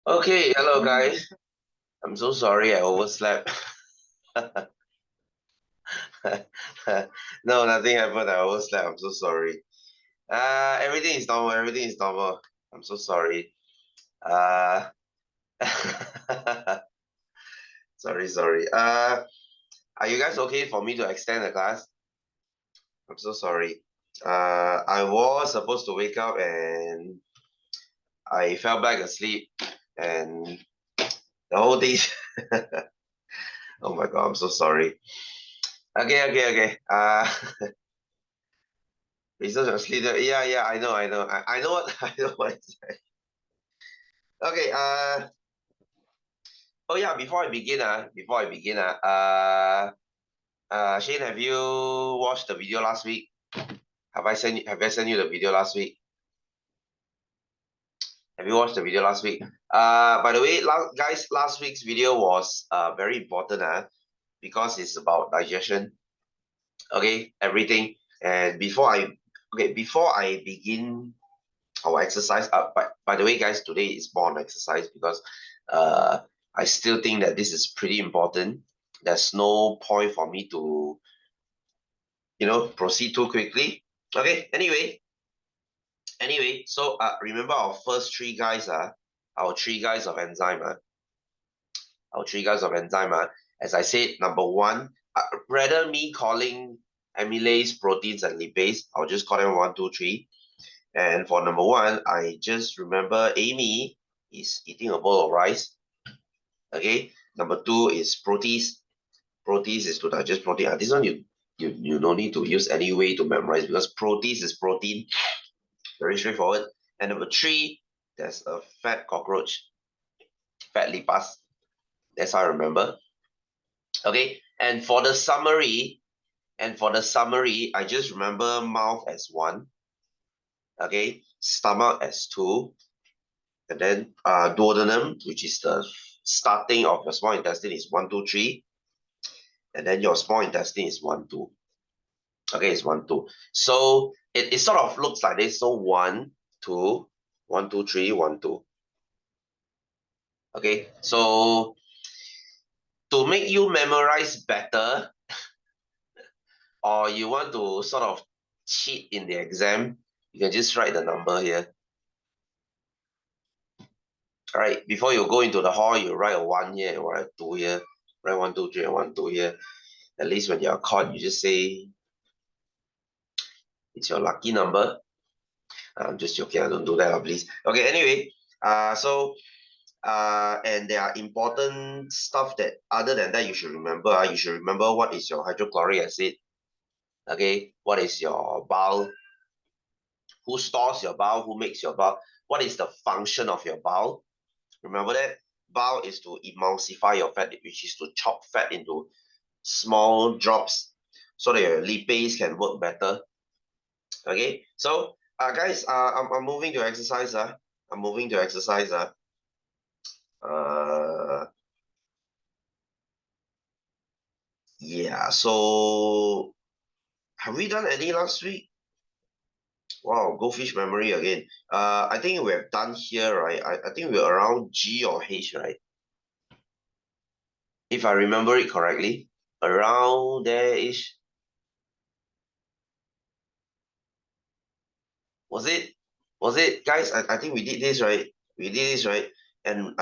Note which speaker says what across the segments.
Speaker 1: Okay, hello guys. I'm so sorry I overslept. No, nothing happened. I overslept. I'm so sorry. Everything is normal. Everything is normal. I'm so sorry. Uh, sorry. Are you guys okay for me to extend the class? I'm so sorry. I was supposed to wake up and I fell back asleep and the whole day. Oh my God, I'm so sorry. Okay. Research of leader. Yeah. I know. I know what I know what it's like. Okay. Oh yeah. Shane, have you watched the video last week? Have I sent you the video last week? Have you watched the video last week? By the way, guys, last week's video was very important because it's about digestion. Okay, everything. And before I begin our exercise. By the way, guys, today is more on exercise because uh, I still think that this is pretty important. There's no point for me to, proceed too quickly. Okay. Anyway. So remember our first three guys our three guys of enzyme our three guys of enzyme As I said, number one, rather me calling amylase, proteins, and lipase, I'll just call them one, two, three. And for number one, I just remember Amy is eating a bowl of rice. Okay. Number two is protease. Protease is to digest protein. This one you don't need to use any way to memorize because protease is protein. Very straightforward. And number three, there's a fat cockroach, fat lipas. That's how I remember. Okay. And for the summary, I just remember mouth as one. Okay. Stomach as two. And then duodenum, which is the starting of your small intestine, is 1, 2, 3. And then your small intestine is 1, 2. Okay, it's 1, 2. So it sort of looks like this. So 1, 2, 1, 2, 3, 1, 2. Okay, so to make you memorize better, or you want to sort of cheat in the exam, you can just write the number here. All right, before you go into the hall, you write a 1 here, you write a 2 here, write 1, 2, 3, and 1, 2 here. At least when you're caught, you just say it's your lucky number. I'm just joking. I don't do that, please. Okay. Anyway, and there are important stuff that other than that you should remember. You should remember what is your hydrochloric acid. Okay. What is your bowel? Who stores your bowel? Who makes your bowel? What is the function of your bowel? Remember that bowel is to emulsify your fat, which is to chop fat into small drops so that your lipase can work better. Okay, so guys, I'm moving to exercise. I'm moving to exercise. Uh, yeah. So have we done any last week? Wow, goldfish memory again. I think we have done here, right? I think we're around G or H, right? If I remember it correctly, around there ish. Was it? Was it, guys? I think we did this, right? We did this, right? And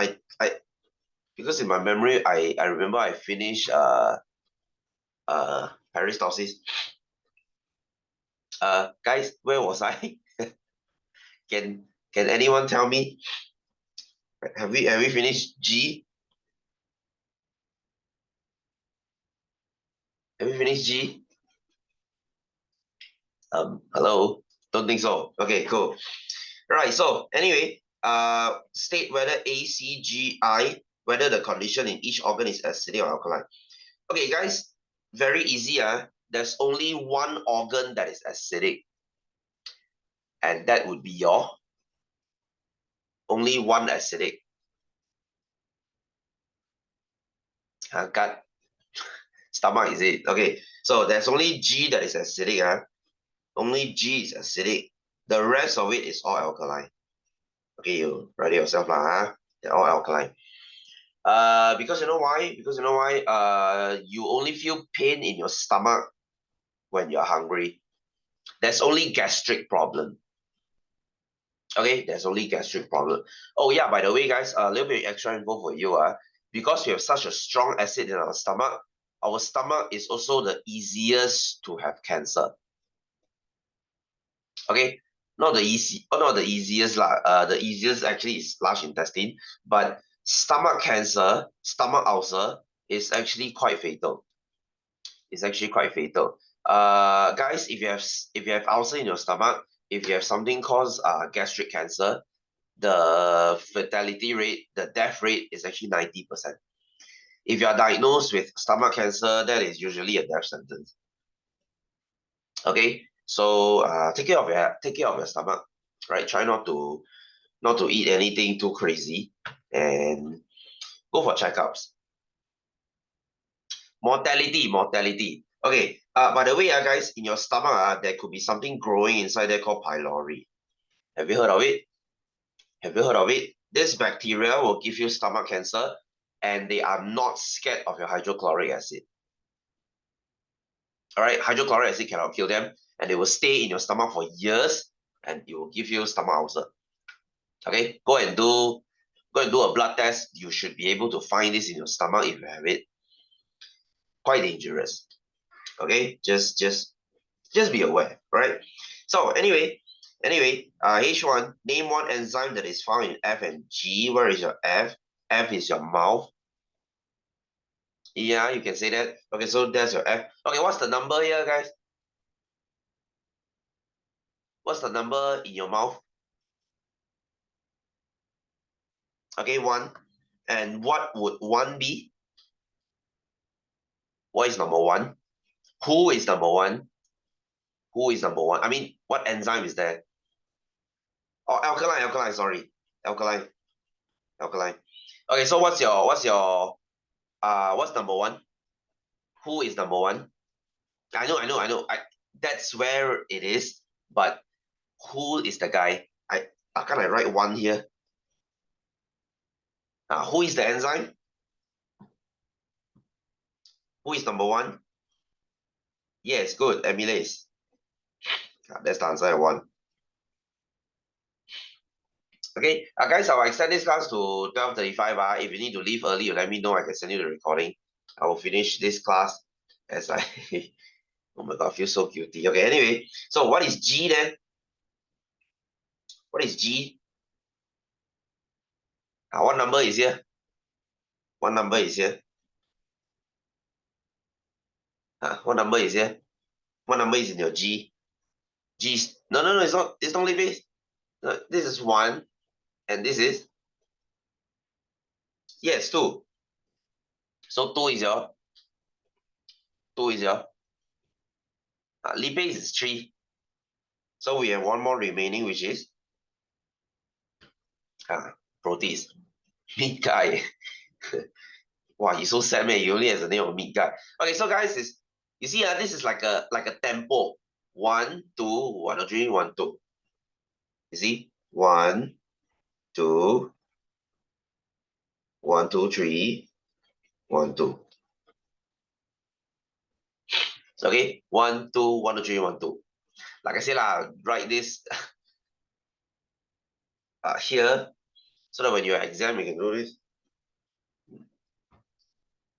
Speaker 1: because in my memory, I remember I finished peristalsis. Guys, where was I? Can can anyone tell me? Have we finished G? Have we finished G? Hello? Don't think so. Okay, cool. Right, so anyway, state whether ACGI, whether the condition in each organ is acidic or alkaline. Okay, guys, very easy. There's only one organ that is acidic, and that would be your only one acidic. Gut, stomach, is it? Okay, so there's only G that is acidic. Only G is acidic. The rest of it is all alkaline. Okay, you write it yourself lah. They're all alkaline. Because you know why? Because you know why? You only feel pain in your stomach when you're hungry. There's only gastric problem. Okay, there's only gastric problem. Oh yeah, by the way, guys, a little bit extra info for you. Because we have such a strong acid in our stomach is also the easiest to have cancer. Okay, not the easiest lah. The easiest actually is large intestine, but stomach cancer, stomach ulcer is actually quite fatal. It's actually quite fatal. Guys, if you have ulcer in your stomach, if you have something called gastric cancer, the fatality rate, the death rate is actually 90%. If you are diagnosed with stomach cancer, that is usually a death sentence. Okay, so take care of your stomach, right? Try not to eat anything too crazy, and go for checkups. Mortality. Okay. By the way, guys, in your stomach, there could be something growing inside there called pylori. Have you heard of it? Have you heard of it? This bacteria will give you stomach cancer, and they are not scared of your hydrochloric acid. All right, hydrochloric acid cannot kill them, and they will stay in your stomach for years, and it will give you stomach ulcer. Okay, go and do a blood test. You should be able to find this in your stomach if you have it. Quite dangerous. Okay, just be aware, right? So anyway, H1, name one enzyme that is found in F and G. Where is your F? F is your mouth. Yeah, you can say that. Okay, so there's your F. Okay, what's the number here, guys? What's the number in your mouth? Okay, 1. And what would 1 be? What is number 1? Who is number 1? Who is number 1? I mean, what enzyme is there? Oh, alkaline, sorry. Alkaline. Okay, so what's number 1? Who is number 1? I know. That's where it is, but who is the guy? How can I write 1 here? Who is the enzyme? Who is number 1? Yes, good. Amylase. That's the answer I want. Okay, guys, I'll extend this class to 12:35. If you need to leave early, you let me know. I can send you the recording. I will finish this class as I... Oh my God, I feel so guilty. Okay, anyway, so what is G then? What is G? What number is here? What number is here? What number is here? What number is in your G? G's. No, it's not lipase. No, this is 1, and this is... Yes, 2. So 2 is your... lipase is 3. So we have 1 more remaining, which is... protease. Meat guy. Wow, he's so sad, man. He only has the name of meat guy. Okay, so guys, you see, this is like a tempo. 1, 2, 1, 2, 3, 1, 2. You see? 1, 2, 1, 2, 3, 1, 2. Okay, 1, 2, 1, 2, 3, 1, 2. Like I said, write this here, so that when you're exam, you can do this.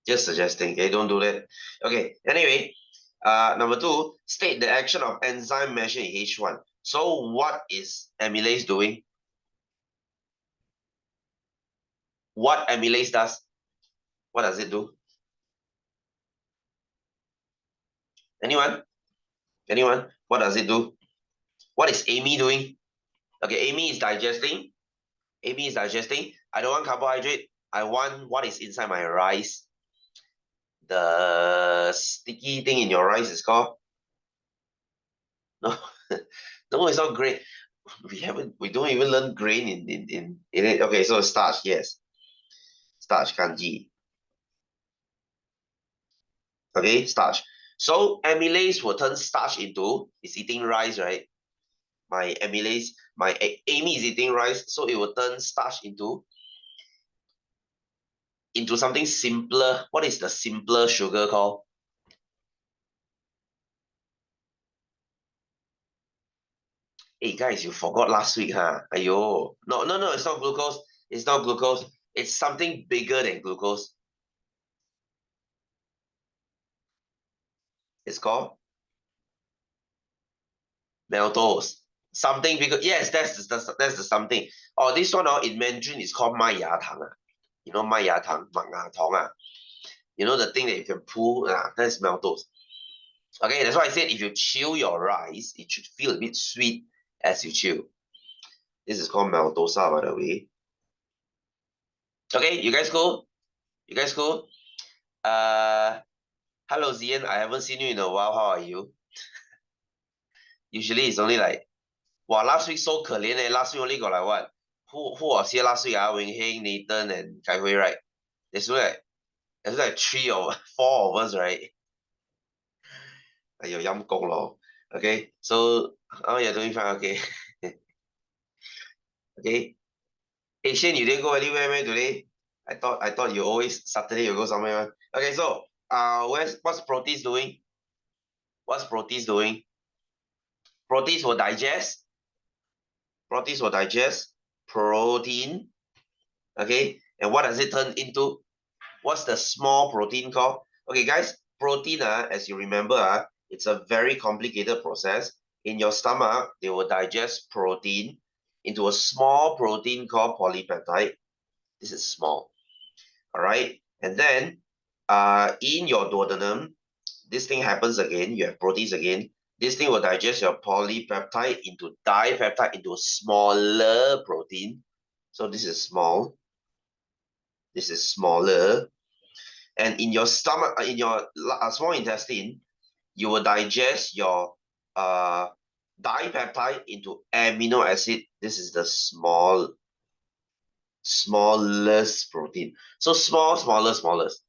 Speaker 1: Just suggesting, okay, don't do that. Okay, anyway, number 2, state the action of enzyme measured in H1. So what is amylase doing? What amylase does? What does it do? Anyone? What does it do? What is Amy doing? Okay, Amy is digesting. I don't want carbohydrate. I want what is inside my rice. The sticky thing in your rice is called... No, no, it's not grain. We don't even learn grain in it. Okay, so starch, yes. Starch, kanji. Okay, starch. So amylase will turn starch into... It's eating rice, right? My amylase, Amy is eating rice, so it will turn starch into into something simpler. What is the simpler sugar called? Hey guys, you forgot last week, huh? Ayo. No, it's not glucose. It's not glucose. It's something bigger than glucose. It's called maltose. Something bigger. Yes, that's the something. Oh, this one in Mandarin is called 麦芽糖. You know 麦芽糖, 麦芽糖 You know the thing that you can pull? That's maltose. Okay, that's why I said if you chew your rice, it should feel a bit sweet as you chew. This is called maltosa, by the way. Okay, you guys cool? You guys cool? Hello Zian, I haven't seen you in a while. How are you? Usually it's only like, wow, last week so 可怜 eh. Last week only got like what? Who was here last week? Wing Heng, Nathan, and Kai Hui, right? There's like 4 of us, right? You're lor. Okay, so you're doing fine. Okay, okay. Hey Shane, you didn't go anywhere, man, today? I thought you always Saturday you go somewhere. Okay, so what's Proteus doing? What's Proteus doing? Proteus will digest. Proteus will digest protein. Okay, and what does it turn into? What's the small protein called? Okay, guys, protein, as you remember, it's a very complicated process. In your stomach, they will digest protein into a small protein called polypeptide. This is small. All right. And then in your duodenum, this thing happens again. You have proteins again. This thing will digest your polypeptide into dipeptide into a smaller protein. So this is small. This is smaller. And in your stomach, in your small intestine, you will digest your dipeptide into amino acid. This is the smallest protein. So smallest.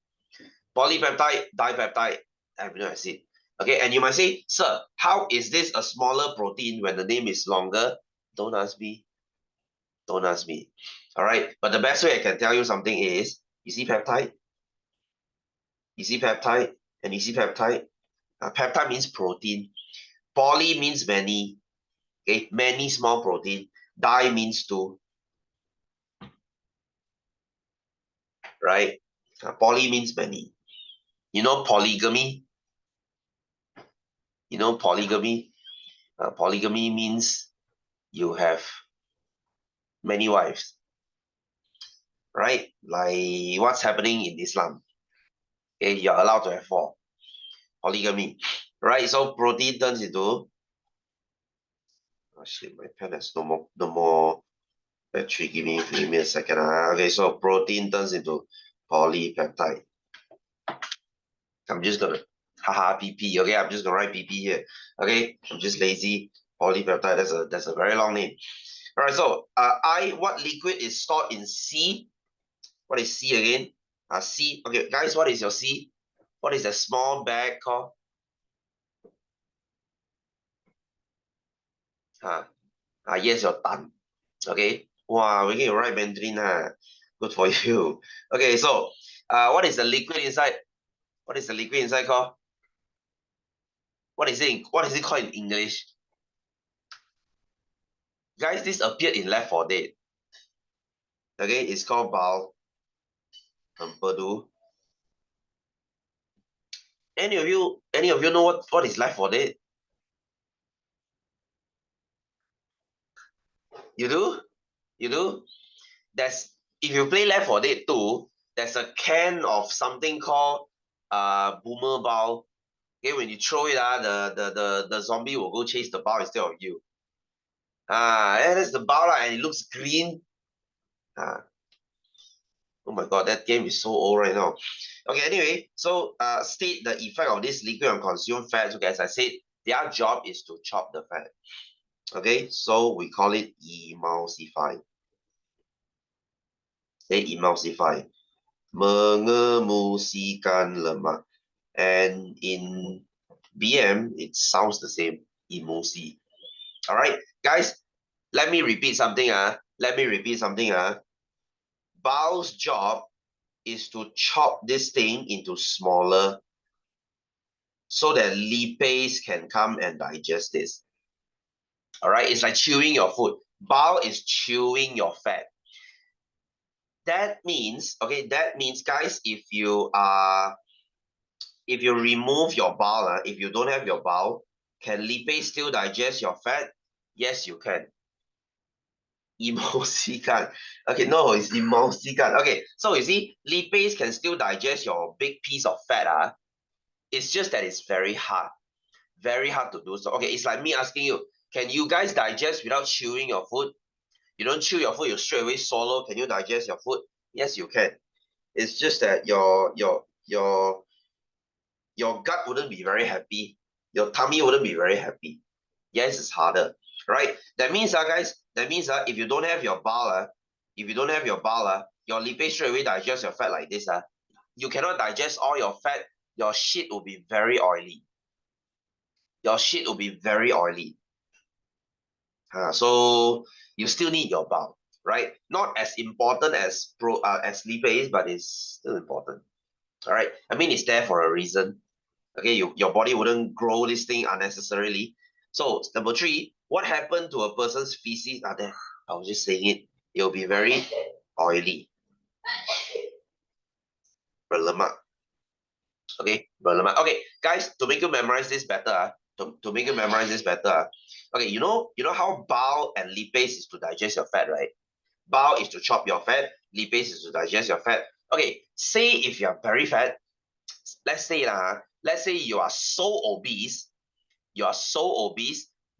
Speaker 1: Polypeptide, dipeptide, amino acid. Okay, and you might say, sir, how is this a smaller protein when the name is longer? Don't ask me. Don't ask me. All right, but the best way I can tell you something is, you see peptide, and you see peptide. Peptide means protein. Poly means many. Okay, many small protein. Di means two. Right? Poly means many. You know polygamy? You know polygamy? Polygamy means you have many wives, right? Like what's happening in Islam. Okay, you're allowed to have 4. Polygamy, right? So protein turns into, oh shit, my pen has no more battery. Give me a second. Okay, so protein turns into polypeptide. I'm just gonna haha PP. Okay, I'm just gonna write PP here. Okay, I'm just lazy. Polypeptide. That's a very long name. All right. So what liquid is stored in C? What is C again? C. Okay, guys, what is your C? What is the small bag called? Yes, your tan. Okay. Wow, we can write Mandarin. Good for you. Okay, so what is the liquid inside? What is the liquid inside called? What is it called in English? Guys, this appeared in Left 4 Dead. Okay, it's called bile empedu. Any of you know what is Left 4 Dead? You do? You do? There's If you play Left 4 Dead 2, there's a can of something called boomer bile. Okay, when you throw it, the zombie will go chase the bile instead of you. That's the bile, and it looks green. Oh my god, that game is so old right now. Okay, anyway, so state the effect of this liquid on consumed fats. Okay, as I said, their job is to chop the fat. Okay, so we call it emulsify. Okay, emulsify. Mengemulsikan lemak. And in BM, it sounds the same. Emulsi. All right, guys, let me repeat something. Bile's job is to chop this thing into smaller so that lipase can come and digest this. All right, it's like chewing your food. Bile is chewing your fat. That means, okay, guys, if you remove your bile, if you don't have your bile, can lipase still digest your fat? Yes, you can. Emulsifican. Okay, no, it's emulsifican. Okay, so you see, lipase can still digest your big piece of fat. It's just that it's very hard to do so. Okay, it's like me asking you, can you guys digest without chewing your food? You don't chew your food, you straight away swallow. Can you digest your food? Yes, you can. It's just that your gut wouldn't be very happy. Your tummy wouldn't be very happy. Yes, it's harder, right? That means, guys, if you don't have your bile, your lipase straight away digest your fat like this, you cannot digest all your fat. Your shit will be very oily. So you still need your bile, right? Not as important as lipase, but it's still important. All right. I mean, it's there for a reason. Okay, your body wouldn't grow this thing unnecessarily. So number 3, what happened to a person's feces? There, I was just saying it. It will be very oily. Berlemak. Okay, berlemak. Okay, guys, to make you memorize this better, okay, you know how bile and lipase is to digest your fat, right? Bile is to chop your fat, lipase is to digest your fat. Okay, say if you're very fat, let's say you are so obese,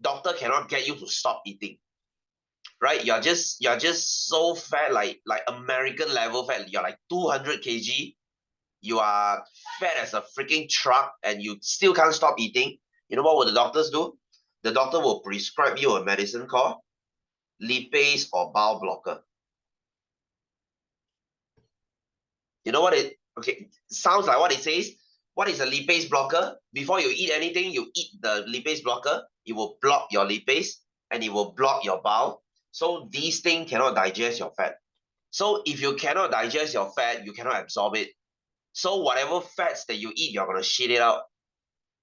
Speaker 1: doctor cannot get you to stop eating, right? You're just so fat, like American level fat. You're like 200 kg. You are fat as a freaking truck, and you still can't stop eating. You know what will the doctors do? The doctor will prescribe you a medicine called lipase or bile blocker. You know what it? Okay, sounds like what it says. What is a lipase blocker? Before you eat anything, you eat the lipase blocker. It will block your lipase and it will block your bile. So these things cannot digest your fat. So if you cannot digest your fat, you cannot absorb it. So whatever fats that you eat, you're gonna shit it out,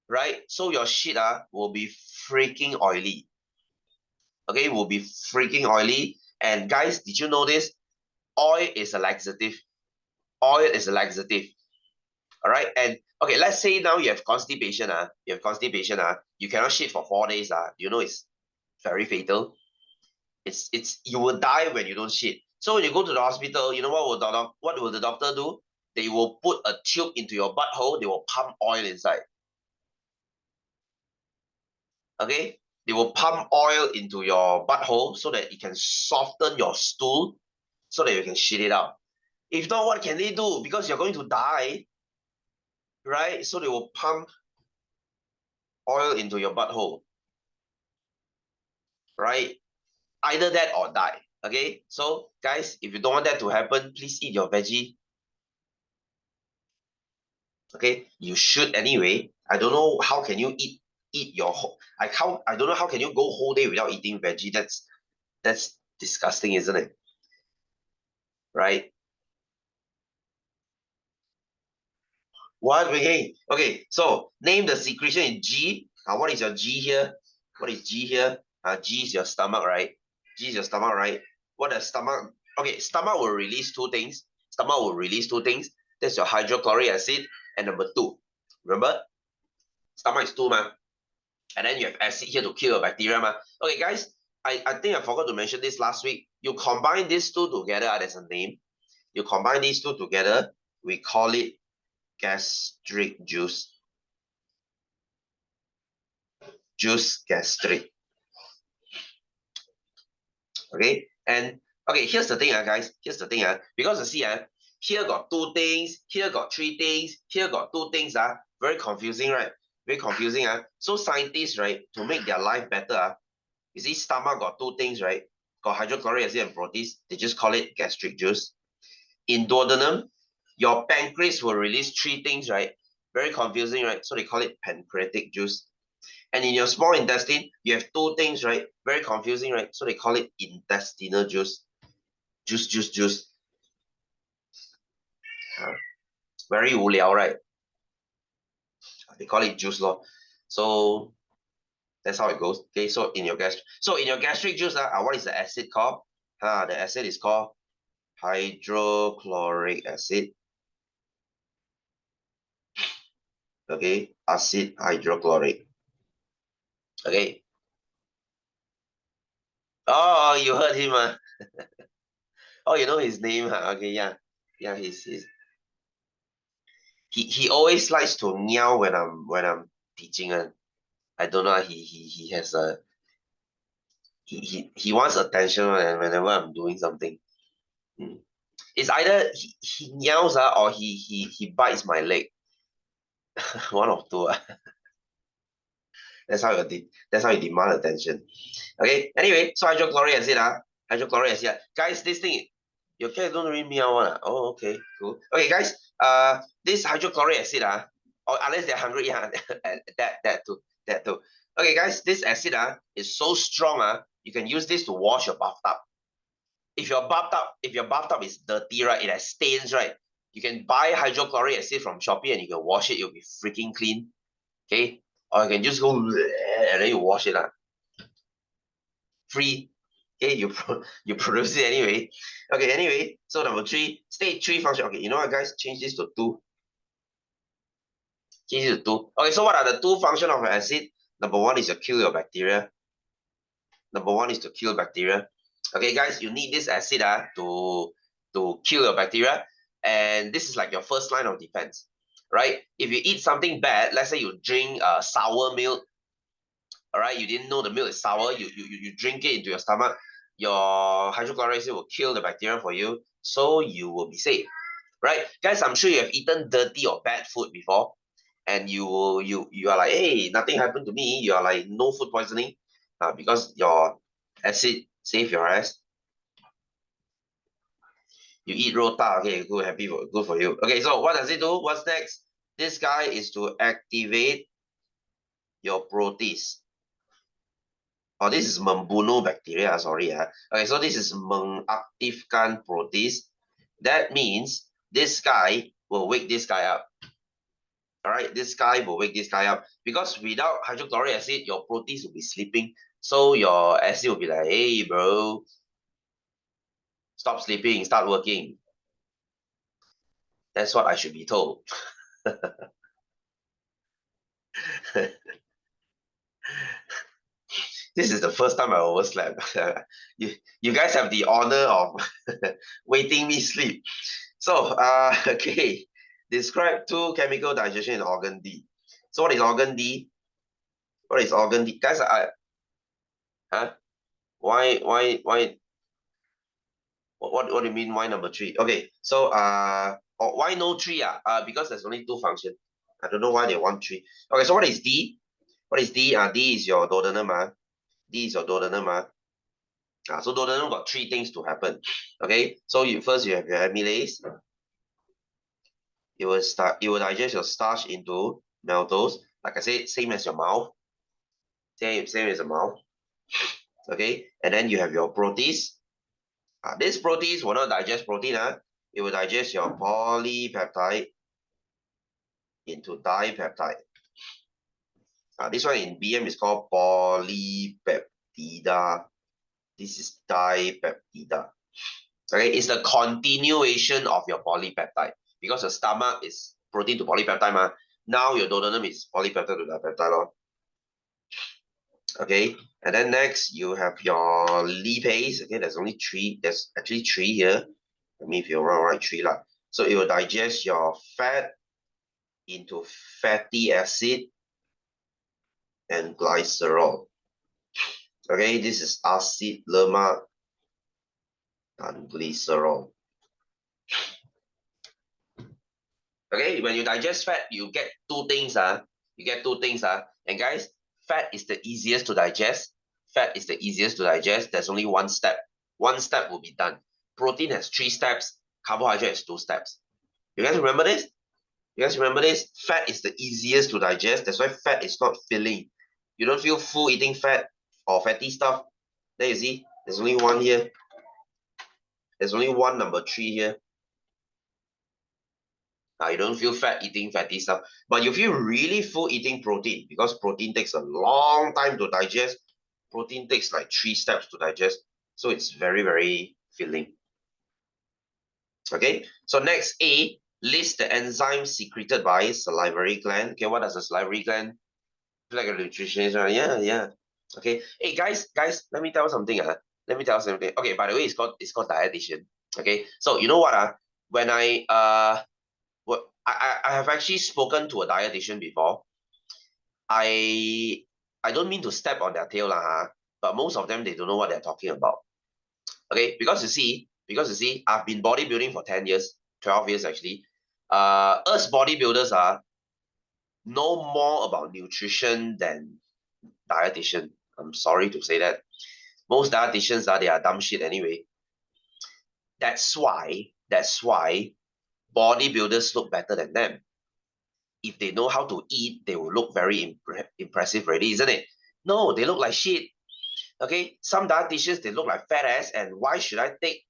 Speaker 1: right? So your shit will be freaking oily. Okay, will be freaking oily. And guys, did you know this? Oil is a laxative. All right, and okay, let's say now you have constipation. You cannot shit for 4 days. You know it's very fatal. It's you will die when you don't shit. So when you go to the hospital, you know what will the doctor do? They will put a tube into your butthole. They will pump oil inside. Okay, they will pump oil into your butthole so that it can soften your stool, so that you can shit it out. If not, what can they do? Because you're going to die, right? So they will pump oil into your butthole, right? Either that or die. Okay, so guys, if you don't want that to happen, please eat your veggie. Okay, you should anyway. I don't know how can you eat your whole, I don't know how can you go whole day without eating veggie. That's disgusting, isn't it? Right? What? Okay, so name the secretion in G. What is your G here? What is G here? G is your stomach, right? G is your stomach, right? What does stomach? Okay, stomach will release two things. That's your hydrochloric acid and number 2. Remember? Stomach is 2, ma. And then you have acid here to kill a bacteria, ma. Okay, guys, I think I forgot to mention this last week. You combine these two together, there's a name. You combine these two together, we call it gastric juice. Juice gastric. Okay, and okay, here's the thing, guys. Because you see, here got 2 things, here got 3 things, here got 2 things. Very confusing, right? Very confusing. So scientists, right, to make their life better, you see, stomach got 2 things, right? Got hydrochloric acid and protein. They just call it gastric juice. In duodenum, your pancreas will release 3 things, right? Very confusing, right? So they call it pancreatic juice. And in your small intestine, you have 2 things, right? Very confusing, right? So they call it intestinal juice. Juice. Very 无聊, right? They call it juice law. So that's how it goes. Okay, so in your gastric juice, what is the acid called? The acid is called hydrochloric acid. Okay, acid hydrochloric. Okay. Oh, you heard him, Oh, you know his name, Okay, yeah. Yeah, he always likes to meow when I'm teaching. I don't know, he has a he wants attention whenever I'm doing something. It's either he meows or he bites my leg. One of two. That's how you demand attention. Okay. Anyway, so hydrochloric acid, hydrochloric acid. Guys, this thing, your cat don't really meow one. Oh, okay, cool. Okay, guys. This hydrochloric acid, or unless they're hungry, that too. Okay, guys, this acid is so strong, you can use this to wash your bathtub. If your bathtub is dirty, right, it has stains, right, you can buy hydrochloric acid from Shopee and you can wash it. It'll be freaking clean. Okay, or you can just go and then you wash it, free. Okay, you produce it anyway. Okay, anyway, so number 3, stage 3 function. Okay, you know what, guys, change this to 2. Change it to 2. Okay, so what are the 2 function of an acid? Number 1 is to kill your bacteria. Number 1 is to kill bacteria. Okay, guys, you need this acid to kill your bacteria, and this is like your first line of defense, right? If you eat something bad, let's say you drink sour milk, all right, you didn't know the milk is sour, you drink it into your stomach, your hydrochloric acid will kill the bacteria for you, so you will be safe, right? Guys, I'm sure you have eaten dirty or bad food before, and you are like, hey, nothing happened to me. You are like, no food poisoning, because your acid save your ass. You eat rota, okay, good, good for you. Okay, so what does it do? What's next? This guy is to activate your protease. Oh, this is membunuh bacteria, sorry. Okay, so this is mengaktifkan protease. That means this guy will wake this guy up. All right, this guy will wake this guy up, because without hydrochloric acid, your protease will be sleeping. So your acid will be like, hey, bro, stop sleeping, start working. That's what I should be told. This is the first time I overslept. you guys have the honor of waiting me sleep. So, okay, describe 2 chemical digestion in organ D. So what is organ D? What is organ D? Guys, huh? Why, what do you mean, why number 3? Okay, so, why no 3? Because there's only 2 functions. I don't know why they want 3. Okay, so what is D? What is D? D is your duodenum, D is your duodenum, so duodenum got 3 things to happen. Okay, so first you have your amylase. It will digest your starch into maltose. Like I said, same as your mouth. Same as the mouth. Okay, and then you have your protease. This protease will not digest protein. It will digest your polypeptide into dipeptide. This one in BM is called polypeptida. This is dipeptida. Okay, it's the continuation of your polypeptide, because your stomach is protein to polypeptide. Now your duodenum is polypeptide to dipeptide. Okay, and then next you have your lipase. Okay, there's only 3. There's actually 3 here. I mean, if you're right, 3 lah. So it will digest your fat into fatty acid and glycerol. Okay, this is acid, lemak, and glycerol. Okay, when you digest fat, you get 2 things. You get 2 things. And guys, fat is the easiest to digest. Fat is the easiest to digest. There's only 1 step. 1 step will be done. Protein has 3 steps. Carbohydrate has 2 steps. You guys remember this? You guys remember this? Fat is the easiest to digest. That's why fat is not filling. You don't feel full eating fat or fatty stuff. There you see, there's only 1 here. There's only 1 number 3 here. You don't feel fat eating fatty stuff, but you feel really full eating protein because protein takes a long time to digest. Protein takes like 3 steps to digest. So it's very, very filling. Okay, so next A, list the enzymes secreted by salivary gland. Okay, what does the salivary gland? Like a nutritionist, right? Yeah, yeah. Okay. Hey guys, let me tell you something. Let me tell you something. Okay, by the way, it's called dietitian. Okay. So you know what? When I have actually spoken to a dietitian before. I I don't mean to step on their tail, but most of them they don't know what they're talking about. Okay, because you see, I've been bodybuilding for 10 years, 12 years actually. Us bodybuilders know more about nutrition than dietitian. I'm sorry to say that. Most dietitians they are dumb shit anyway. That's why bodybuilders look better than them. If they know how to eat, they will look very impressive already, isn't it? No, they look like shit. Okay, some dietitians they look like fat ass, and why should I take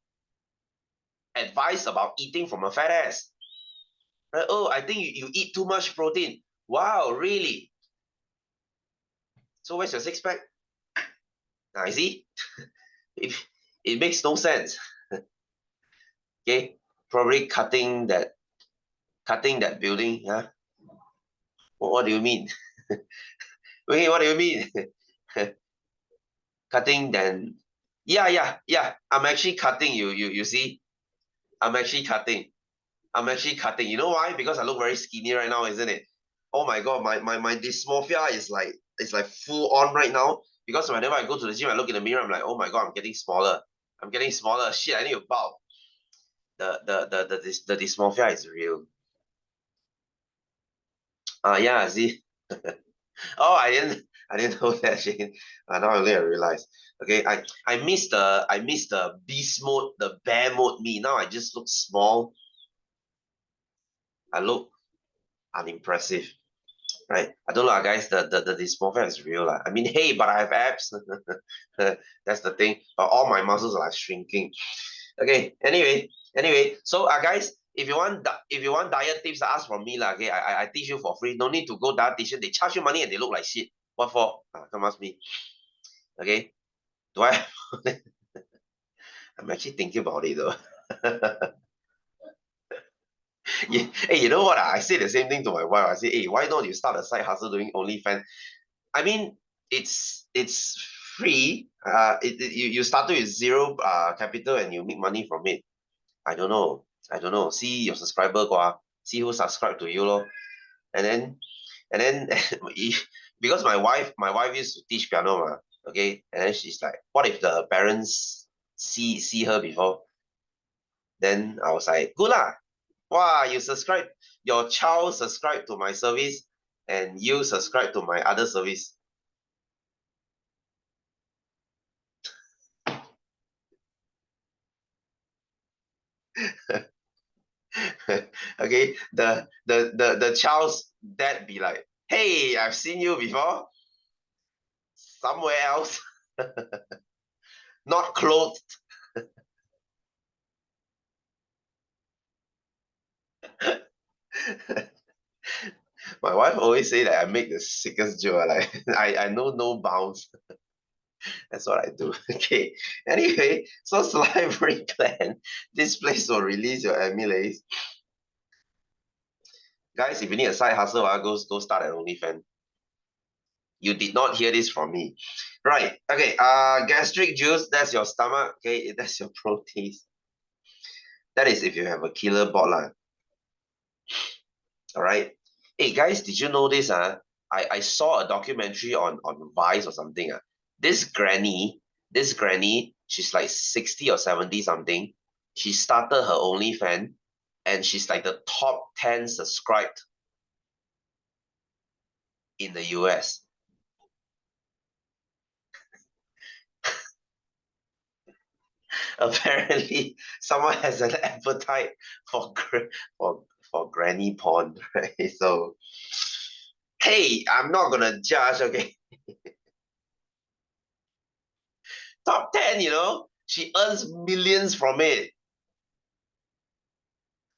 Speaker 1: advice about eating from a fat ass? Right? Oh, I think you eat too much protein. Wow, really? So where's your six pack? Now you see, it, it makes no sense. Okay, probably cutting that building. Huh? What do you mean? Wait, what do you mean? Cutting then? Yeah, yeah, yeah. I'm actually cutting. You see, I'm actually cutting. I'm actually cutting. You know why? Because I look very skinny right now, isn't it? Oh my god, my dysmorphia is like it's like full on right now. Because whenever I go to the gym, I look in the mirror, I'm like, oh my god, I'm getting smaller. I'm getting smaller. Shit, I need to bulk. The dysmorphia is real. Yeah, see. Oh, I didn't know that, Shane. Now only I realize. Okay, I miss the beast mode, the bear mode me. Now I just look small. I look unimpressive. Right? I don't know, guys. The dysmorphia is real. I mean, hey, but I have abs. That's the thing. But all my muscles are like shrinking. Okay. Anyway. So, guys, if you want diet tips, ask from me, lah. Okay. I teach you for free. No need to go dietitian. They charge you money and they look like shit. What for? Come ask me. Okay. Do I? I'm actually thinking about it though. Yeah. Hey, you know what? I say the same thing to my wife. I say, hey, why don't you start a side hustle doing OnlyFans? I mean, it's free. You started with zero capital and you make money from it. I don't know. I don't know. See your subscriber, see who subscribe to you, lor. And then and then because my wife used to teach piano, okay, and then she's like, what if the parents see her before? Then I was like, good lah. Wow, your child subscribe to my service, and you subscribe to my other service. Okay, the child's dad be like, hey, I've seen you before somewhere else, not clothed. My wife always say that I make the sickest joke. Like I know no bounds. That's what I do. Okay. Anyway, so salivary gland. This place will release your amylase. Guys, if you need a side hustle, go start an OnlyFans. You did not hear this from me. Right. Okay. Gastric juice, that's your stomach. Okay, that's your protein. That is if you have a killer bot lah. All right. Hey guys, did you know this? I saw a documentary on Vice or something. This granny, she's like 60 or 70 something. She started her OnlyFans and she's like the top 10 subscribed in the US. Apparently, someone has an appetite for for granny porn, right? So, hey, I'm not gonna judge, okay? Top 10, she earns millions from it.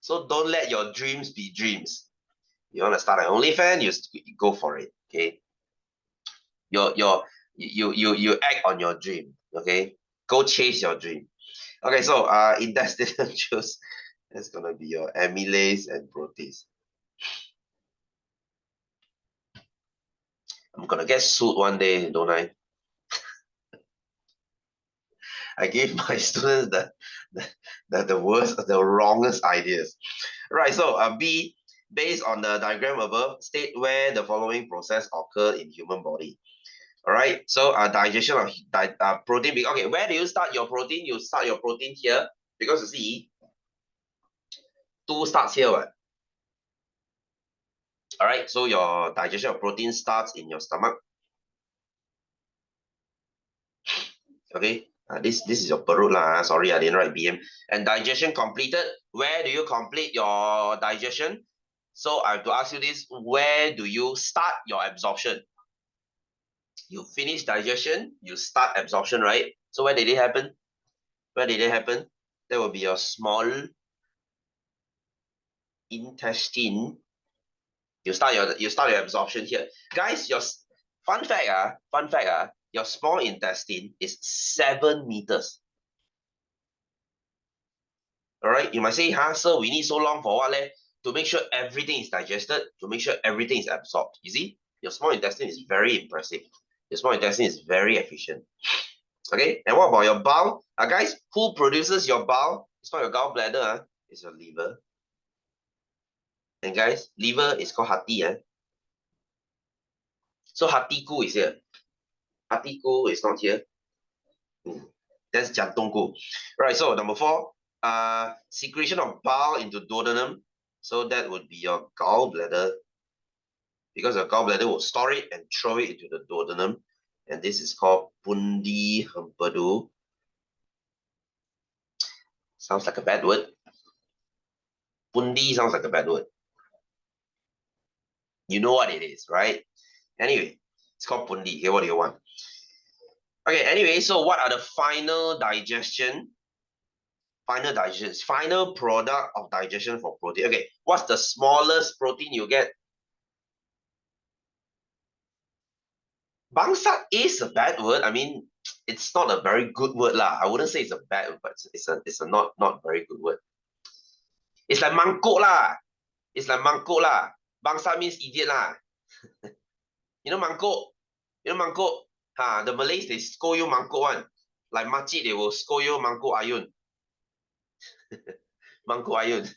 Speaker 1: So don't let your dreams be dreams. You want to start an OnlyFans, you go for it. Okay. You act on your dream. Okay. Go chase your dream. Okay, so intestinal juice, that's gonna be your amylase and protease. I'm gonna get sued one day, don't I? I gave my students the worst, the wrongest ideas. Right, so B, based on the diagram above, state where the following process occur in human body. All right, so digestion of protein. Okay, where do you start your protein? You start your protein here because you see, 2 starts here. What? All right, so your digestion of protein starts in your stomach. Okay, this is your perut lah. Sorry, I didn't write BM. And digestion completed. Where do you complete your digestion? So I have to ask you this: where do you start your absorption? You finish digestion, you start absorption, right? So where did it happen? Where did it happen? That will be your small intestine. You start your absorption here, guys. Your fun fact, your small intestine is 7 meters. All right, you might say, huh, sir, we need so long for what? To make sure everything is digested, to make sure everything is absorbed. You see, your small intestine is very impressive. Your small intestine is very efficient. Okay, and what about your bowel? Guys, who produces your bowel? It's not your gallbladder, it's your liver. And guys, liver is called hati. So hatiku is here. Hatiku is not here. That's jantungku. Right, so number 4, secretion of bile into duodenum. So that would be your gallbladder, because your gallbladder will store it and throw it into the duodenum. And this is called pundi hempadu. Sounds like a bad word. Pundi sounds like a bad word. You know what it is, right? Anyway, it's called pundi. Okay, what do you want? Okay, anyway, so what are the final product of digestion for protein? Okay, what's the smallest protein you get? Bangsat is a bad word. I mean, it's not a very good word lah. I wouldn't say it's a bad word, but it's a not very good word. It's like mangkok lah. It's like mangkok lah. Bangsat means idiot lah. You know mangkok? You know mangkok? The Malays, they scold you mangkok one. Like makcik, they will scold you mangkok ayun. Mangkok ayun.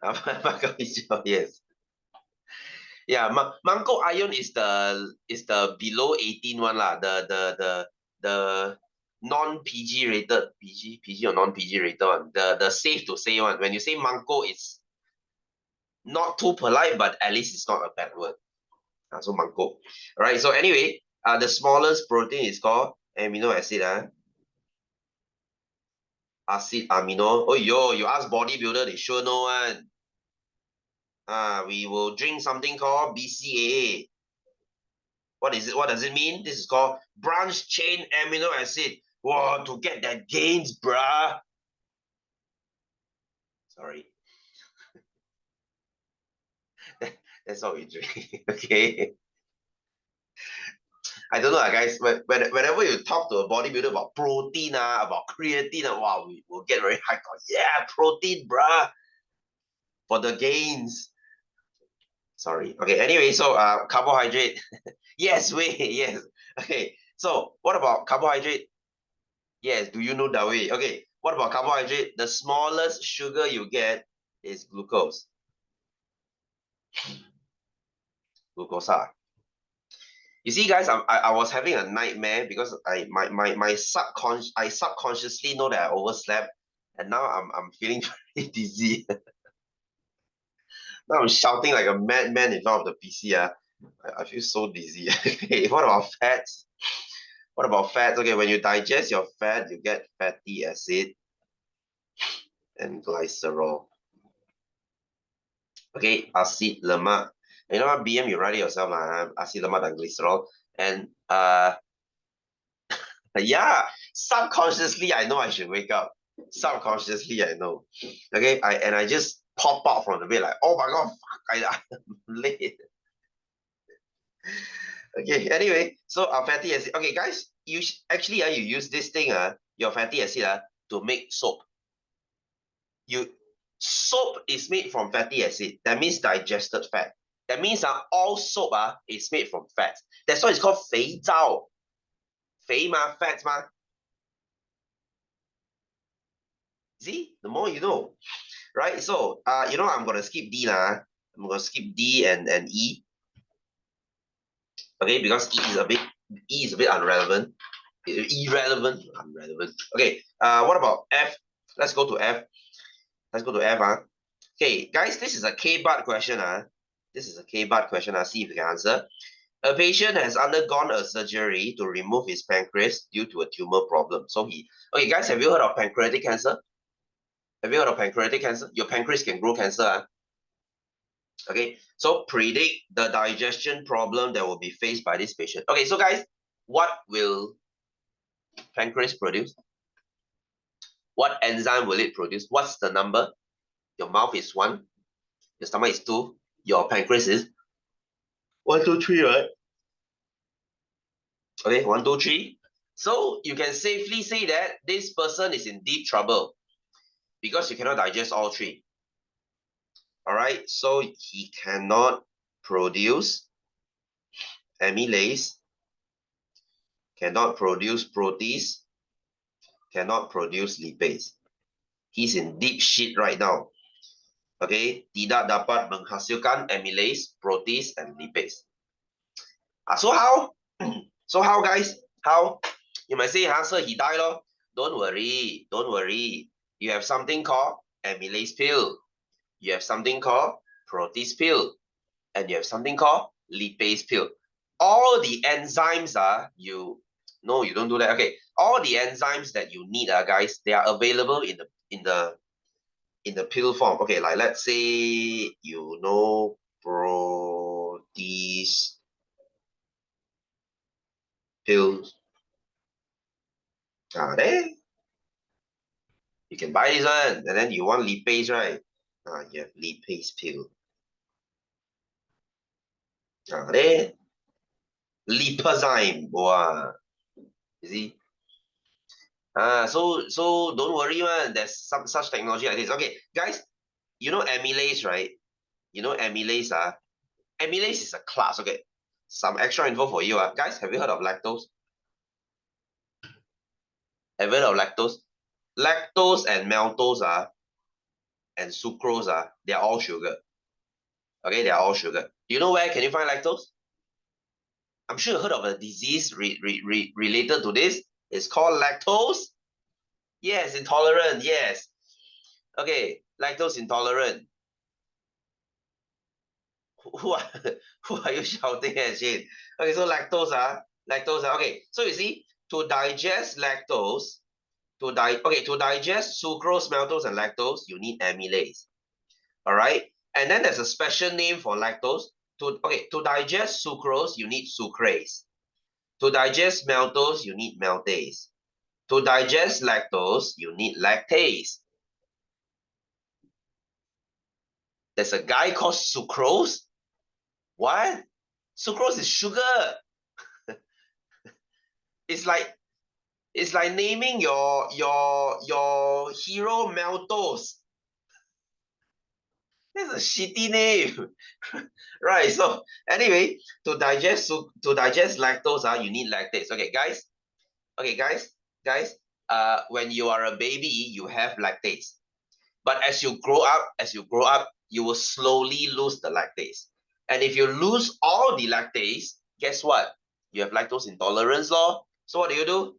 Speaker 1: Mangkok hijau, yes. Yeah, mangkok ayun is the below 18 one lah. The non-PG rated, PG or non-PG rated one. The safe to say one. When you say mangkok, it's not too polite, but at least it's not a bad word. So mangkok. Alright, so anyway, the smallest protein is called amino acid. Acid amino. Oh yo, you ask bodybuilder, they sure know one. We will drink something called BCAA. What is it? What does it mean? This is called branch chain amino acid. Whoa, to get that gains, bruh. Sorry. That's what we drink. Okay. I don't know, guys. Whenever you talk to a bodybuilder about protein, about creatine, wow, we will get very high. Yeah, protein, bruh. For the gains. Sorry. Okay, anyway, so carbohydrate. Yes, wait, yes. Okay, so what about carbohydrate? Yes, do you know that way? Okay, what about carbohydrate? The smallest sugar you get is glucose. Glucosa. You see, guys, I was having a nightmare because I subconsciously know that I overslept, and now I'm feeling very dizzy. Now I'm shouting like a madman in front of the PC. I feel so dizzy. Okay, what about fats? What about fats? Okay, when you digest your fat, you get fatty acid and glycerol. Okay, acid lemak. You know what, BM, you write it yourself, acid lemak and glycerol. And yeah, subconsciously I know I should wake up. Subconsciously, I know. Okay, I just pop out from the bed like, oh my god, fuck, I'm late. Okay, anyway, so our fatty acid. Okay, guys, actually you use this thing, your fatty acid to make soap. Soap is made from fatty acid. That means digested fat. That means all soap is made from fat. That's why it's called 肥皂. 肥 ma, fat ma. See, the more you know, right? So I'm gonna skip D lah. I'm gonna skip D and E. Okay, because E is a bit irrelevant. Irrelevant. Okay. What about F? Let's go to F. Let's go to F. Okay, guys, this is a K-bar question. This is a K-bar question. See if you can answer. A patient has undergone a surgery to remove his pancreas due to a tumor problem. Okay, guys, have you heard of pancreatic cancer? Have you heard of pancreatic cancer? Your pancreas can grow cancer. Okay, so predict the digestion problem that will be faced by this patient. Okay, so guys, what will pancreas produce? What enzyme will it produce? What's the number? Your mouth is 1, your stomach is 2, your pancreas is 1, 2, 3, right? Okay, 1, 2, 3. So you can safely say that this person is in deep trouble because you cannot digest all 3. All right, so he cannot produce amylase, cannot produce protease, cannot produce lipase. He's in deep shit right now. Okay, tidak dapat menghasilkan amylase, protease, and lipase. So how? So how, guys? How? You might say, sir, he died, lor. Don't worry. You have something called amylase pill. You have something called protease pill. And you have something called lipase pill. All the enzymes no, you don't do that. Okay, all the enzymes that you need, guys, they are available in the pill form. Okay, like let's say protease pills. There you can buy this one, and then you want lipase, right? You have lipase pill. There lipozyme. Wow, you see. So don't worry, man. There's some such technology like this. Okay, guys, you know amylase, right? You know amylase, amylase is a class. Okay, some extra info for you, guys. Have you heard of lactose? Have you heard of lactose? Lactose and maltose, and sucrose, they are all sugar. Okay, they are all sugar. Do you know where can you find lactose? I'm sure you heard of a disease related to this. It's called lactose. Yes, intolerant. Yes. Okay, lactose intolerant. Who are, who are you shouting at, Shane? Okay, so lactose, okay, so you see, to digest lactose, to digest sucrose, maltose, and lactose, you need amylase. All right, and then there's a special name for lactose. To digest sucrose, you need sucrase. To digest maltose, you need maltase. To digest lactose, you need lactase. There's a guy called sucrose. What? Sucrose is sugar. It's like naming your hero Maltose. That's a shitty name. Right. So anyway, to digest lactose, you need lactase. Okay, guys. Guys. When you are a baby, you have lactase. But as you grow up, you will slowly lose the lactase. And if you lose all the lactase, guess what? You have lactose intolerance, lor. So what do you do?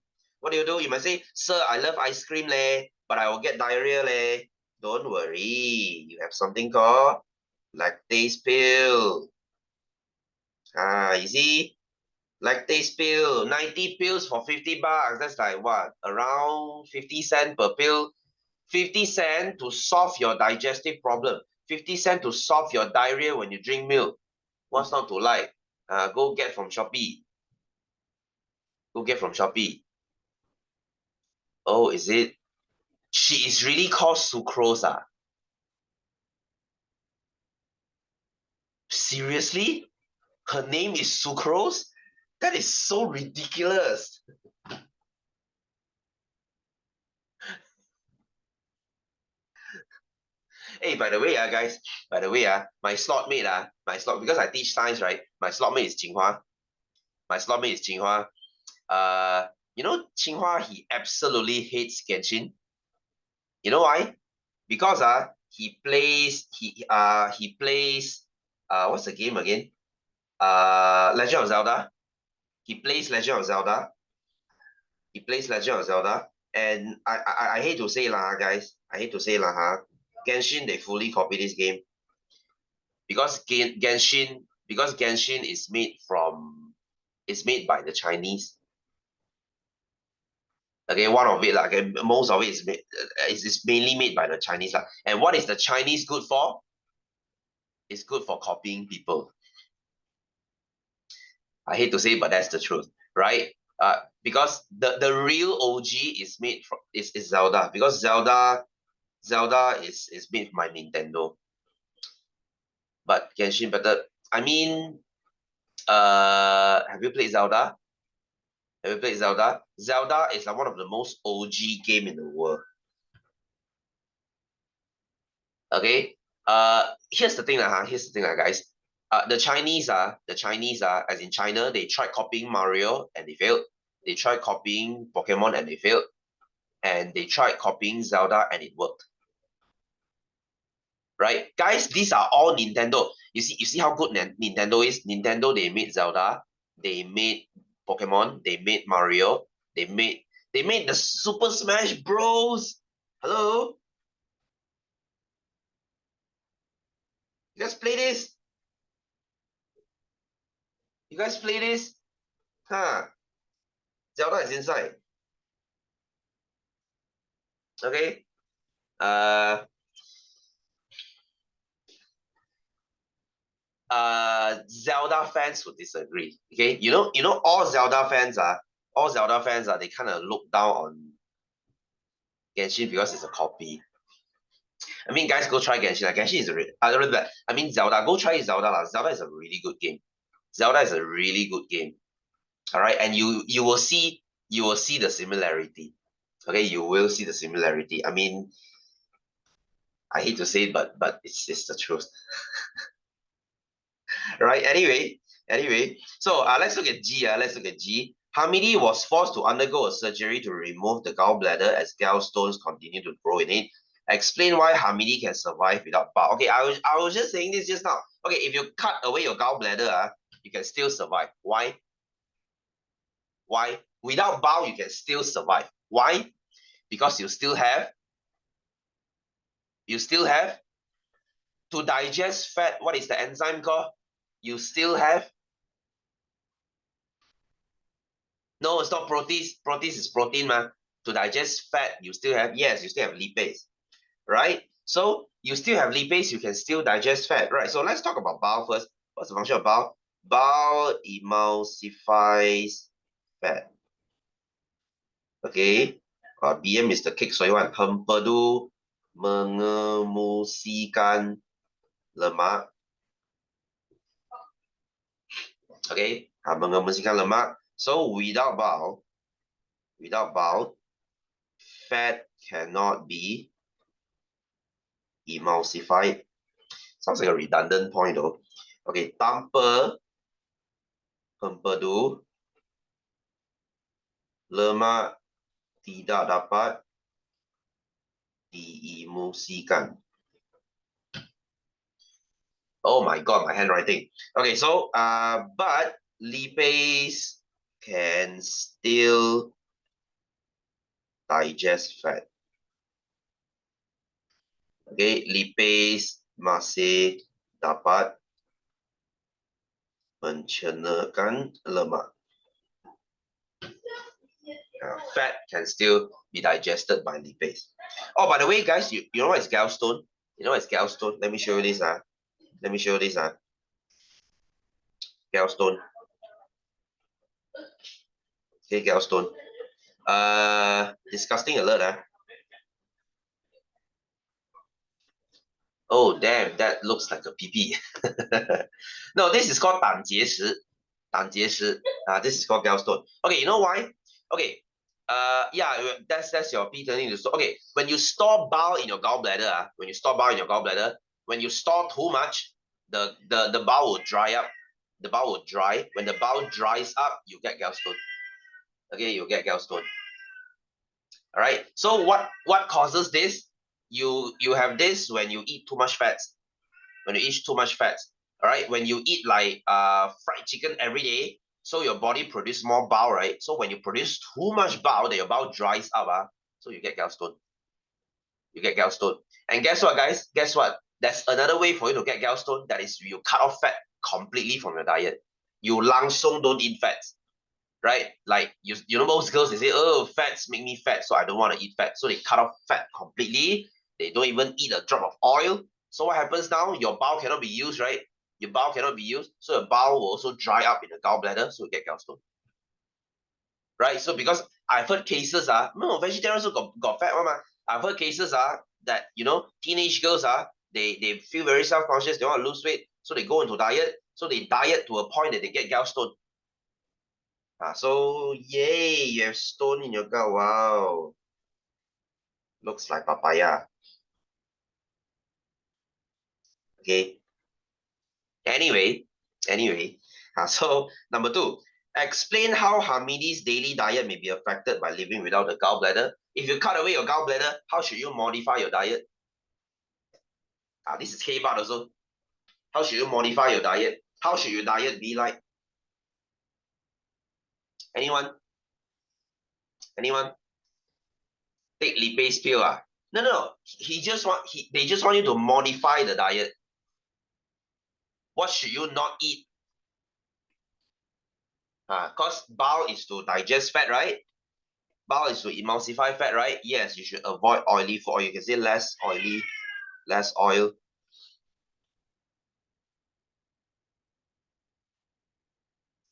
Speaker 1: You might say, sir, I love ice cream, leh, but I will get diarrhea, leh. Don't worry. You have something called lactase pill. You see? Lactase pill, 90 pills for 50 bucks. That's like what? Around 50 cents per pill. 50 cents to solve your digestive problem. 50 cents to solve your diarrhea when you drink milk. What's not to like? Go get from Shopee. Go get from Shopee. Oh, is it? She is really called sucrose, ah. Seriously? Her name is sucrose? That is so ridiculous. Hey, by the way, guys, by the way, my slot mate, because I teach science, right? My slot mate is Qinghua. My slot mate is Qinghua. You know, Qinghua, he absolutely hates Genshin. You know why? Because he plays what's the game again? Legend of Zelda. He plays Legend of Zelda. He plays Legend of Zelda. And I hate to say lah, guys. I hate to say lah, Genshin, they fully copy this game because Genshin is made by the Chinese. Okay, one of it lah. Okay, most of it is mainly made by the Chinese lah. And what is the Chinese good for? It's good for copying people. I hate to say, but that's the truth, right? Because the real OG is made from is Zelda, because Zelda is made by Nintendo. But Genshin better. I mean, have you played Zelda? Have you played Zelda? Zelda is like one of the most OG game in the world. Okay. Here's the thing, Here's the thing, guys. The Chinese, as in China, they tried copying Mario and they failed. They tried copying Pokemon and they failed. And they tried copying Zelda and it worked. Right, guys? These are all Nintendo. You see how good Nintendo is. Nintendo, they made Zelda, they made Pokemon, they made Mario, they made the Super Smash Bros. Hello, you guys play this? You guys play this? Huh? Zelda is inside. Okay. Uh. Zelda fans would disagree. Okay. All Zelda fans they kind of look down on Genshin because it's a copy. I mean, guys, go try Genshin. Genshin is I mean, Zelda. Go try Zelda. Zelda is a really good game. Zelda is a really good game. All right, and you will see the similarity. Okay, you will see the similarity. I mean, I hate to say it, but it's the truth. Right. Anyway. So let's look at G. Let's look at G. Hamidi was forced to undergo a surgery to remove the gallbladder as gallstones continue to grow in it. Explain why Hamidi can survive without bowel. Okay, I was just saying this just now. Okay, if you cut away your gallbladder, you can still survive. Why? Why? Without bowel, you can still survive. Why? Because you still have to digest fat. What is the enzyme called? You still have. No, it's not protease. Protease is protein, man. To digest fat, you still have lipase, right? So you still have lipase, you can still digest fat, right? So let's talk about bile first. What's the function of bile? Bile emulsifies fat. Okay. BM is the kick, so you want Hempedu mengemulsikan lemak. Okay, mengemulsikan lemak. So without bile, fat cannot be emulsified. Sounds like a redundant point though. Okay, tanpa Hempedu, lemak tidak dapat diemulsikan. Oh my god, my handwriting. Okay, so but lipase can still digest fat. Okay, lipase masih dapat mencernahkan lemak. Fat can still be digested by lipase. Oh, by the way, guys, you know what is gallstone? You know what is gallstone? Let me show you this. Let me show you this. Gallstone. Okay, gallstone. Disgusting alert. Oh, damn, that looks like a pee. No, this is called 胆结石. 胆结石. This is called gallstone. Okay, you know why? Okay, yeah, that's your pee turning to stone. Okay, when you store bile in your gallbladder, when you store too much, the bile will dry up. The bile will dry. When the bile dries up, you get gallstone. Okay, you get gallstone. All right. So what causes this? You have this when you eat too much fats. When you eat too much fats. All right. When you eat like fried chicken every day, so your body produce more bile, right? So when you produce too much bile, that your bile dries up, so you get gallstone. You get gallstone. And guess what, guys? Guess what? There's another way for you to get gallstone. That is, you cut off fat completely from your diet. You langsung don't eat fats, right? Like you know, most girls, they say, oh, fats make me fat, so I don't want to eat fat. So they cut off fat completely. They don't even eat a drop of oil. So what happens now? Your bowel cannot be used, right? Your bowel cannot be used. So your bowel will also dry up in the gallbladder, so you get gallstone. Right? So because I've heard cases, no, vegetarians also got fat one. I've heard cases that teenage girls they feel very self-conscious, they want to lose weight, so they go into diet. So they diet to a point that they get gallstone. So yay, you have stone in your gut. Wow. Looks like papaya. Okay. Anyway. So number 2, explain how Hamidi's daily diet may be affected by living without a gallbladder. If you cut away your gallbladder, how should you modify your diet? This is K part also. How should you modify your diet? How should your diet be like? Anyone? Anyone? Take lipase pill. No. They just want you to modify the diet. What should you not eat? Because bile is to digest fat, right? Bile is to emulsify fat, right? Yes, you should avoid oily food, or you can say less oily, less oil.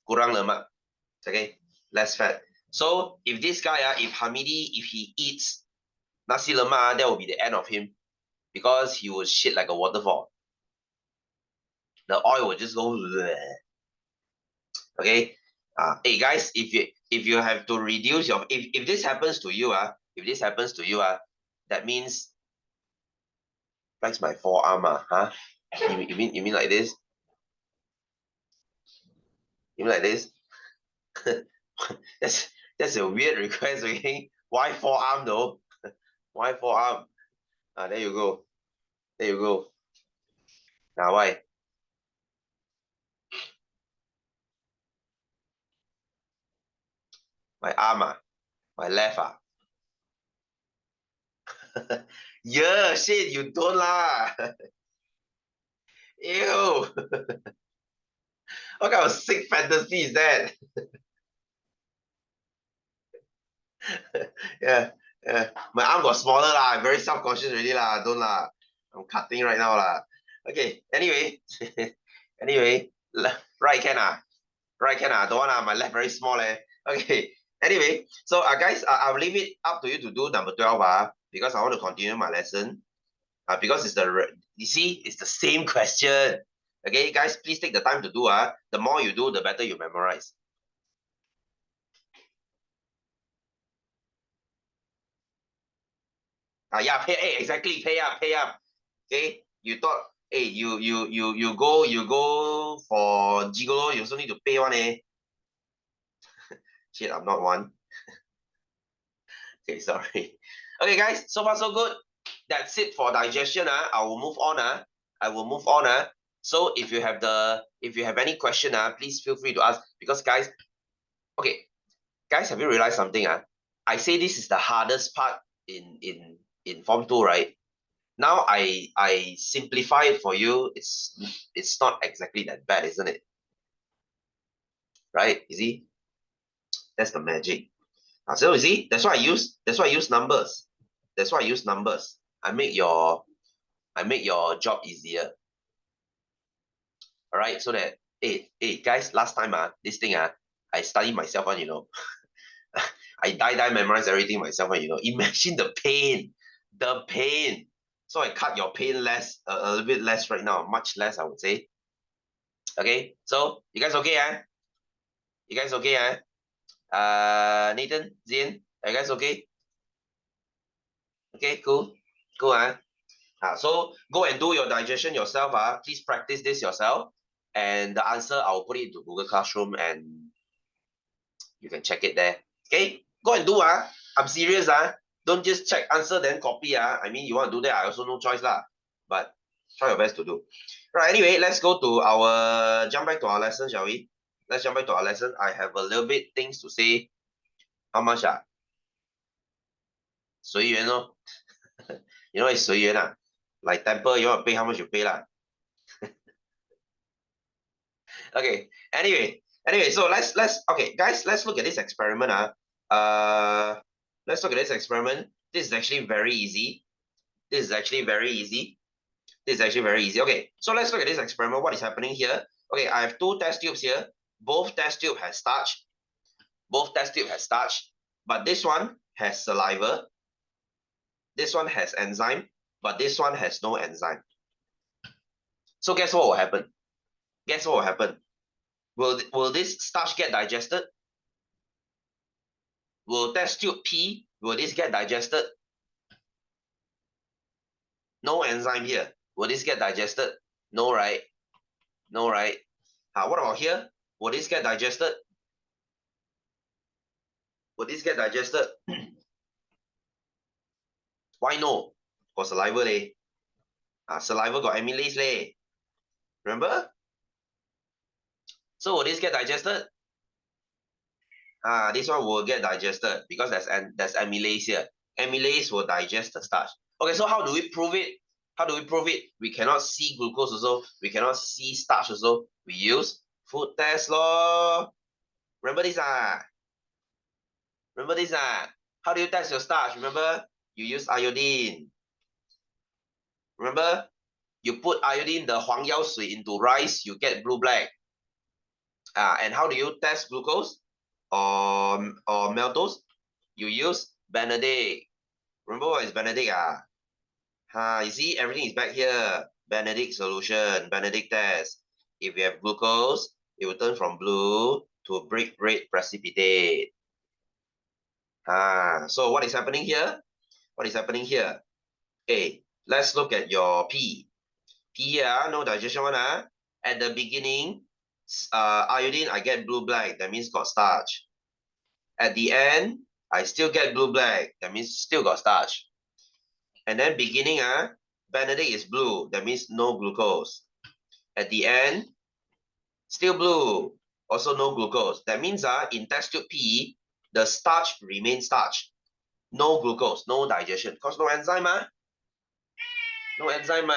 Speaker 1: Kurang lemak. Okay, less fat. So if this guy, if Hamidi, if he eats nasi lemak, that will be the end of him, because he will shit like a waterfall. The oil will just go. Bleh. Okay. Hey guys, if you have to reduce your, if this happens to you, that means flex my forearm, you mean like this? You mean like this? that's a weird request, okay? Why forearm though? Why forearm? There you go. There you go. Now why? My arm, my left. Yeah, shit, you don't lah. Ew. What kind of sick fantasy is that? Yeah, yeah. My arm got smaller lah. I'm very self-conscious already lah. Don't lah. I'm cutting right now lah. Okay. Anyway, anyway, right can right can Don't want my left very small Okay. Anyway, so guys, I'll leave it up to you to do number 12 because I want to continue my lesson. Because you see, it's the same question. Okay, guys, please take the time to do. The more you do, the better you memorize. Yeah, exactly, pay up. Okay, you thought, hey, you go for gigolo, you also need to pay one Shit, I'm not one. Okay, sorry. Okay, guys, so far so good. That's it for digestion. I will move on. I will move on. So if you have any question, please feel free to ask. Because guys, okay, guys, have you realized something? I say this is the hardest part in Form 2, right? Now I simplify it for you. It's not exactly that bad, isn't it? Right? You see? That's the magic. So you see, that's why I use numbers. That's why I use numbers. I make your job easier. All right, so that hey guys, last time this thing I study myself on, I die memorize everything myself on, Imagine the pain. So I cut your pain less, a little bit less right now, much less, I would say. Okay, so you guys okay, You guys okay, Nathan, Zian, are you guys okay? Okay, cool. Cool, so go and do your digestion yourself, Please practice this yourself. And the answer, I'll put it into Google Classroom and you can check it there. Okay, go and do, I'm serious, Don't just check answer then copy, I mean, you want to do that, I also no choice lah. But try your best to do. Right, anyway, let's go to jump back to our lesson, shall we? Let's jump back to our lesson. I have a little bit things to say. How much, 随缘咯. You know it's 随缘, like temper, you want to pay how much you pay lah. Okay, anyway, so let's okay, guys, let's look at this experiment. Let's look at this experiment. This is actually very easy. This is actually very easy. Okay, so let's look at this experiment. What is happening here? Okay, I have two test tubes here. Both test tube has starch. But this one has saliva. This one has enzyme, but this one has no enzyme. So guess what will happen? Will this starch get digested? Will test tube P, will this get digested? No enzyme here. Will this get digested? No, right? What about here? Will this get digested? Why no? Got saliva leh. Saliva got amylase leh. Remember? So will this get digested? This one will get digested because there's amylase here. Amylase will digest the starch. Okay, so how do we prove it? We cannot see glucose also. We cannot see starch also. We use food test law. Remember this, How do you test your starch? Remember? You use iodine. Remember? You put iodine, the 黄药水 into rice, you get blue-black. And how do you test glucose or maltose? You use Benedict. Remember what is Benedict? You see, everything is back here. Benedict solution, Benedict test. If you have glucose, it will turn from blue to brick red precipitate. So what is happening here? Okay, let's look at your P. P here, no digestion one. At the beginning, iodine, I get blue-black. That means got starch. At the end, I still get blue-black. That means still got starch. And then beginning, Benedict is blue. That means no glucose. At the end, still blue. Also no glucose. That means in test tube P, the starch remains starch. No glucose, no digestion. Because no enzyme, No enzyme,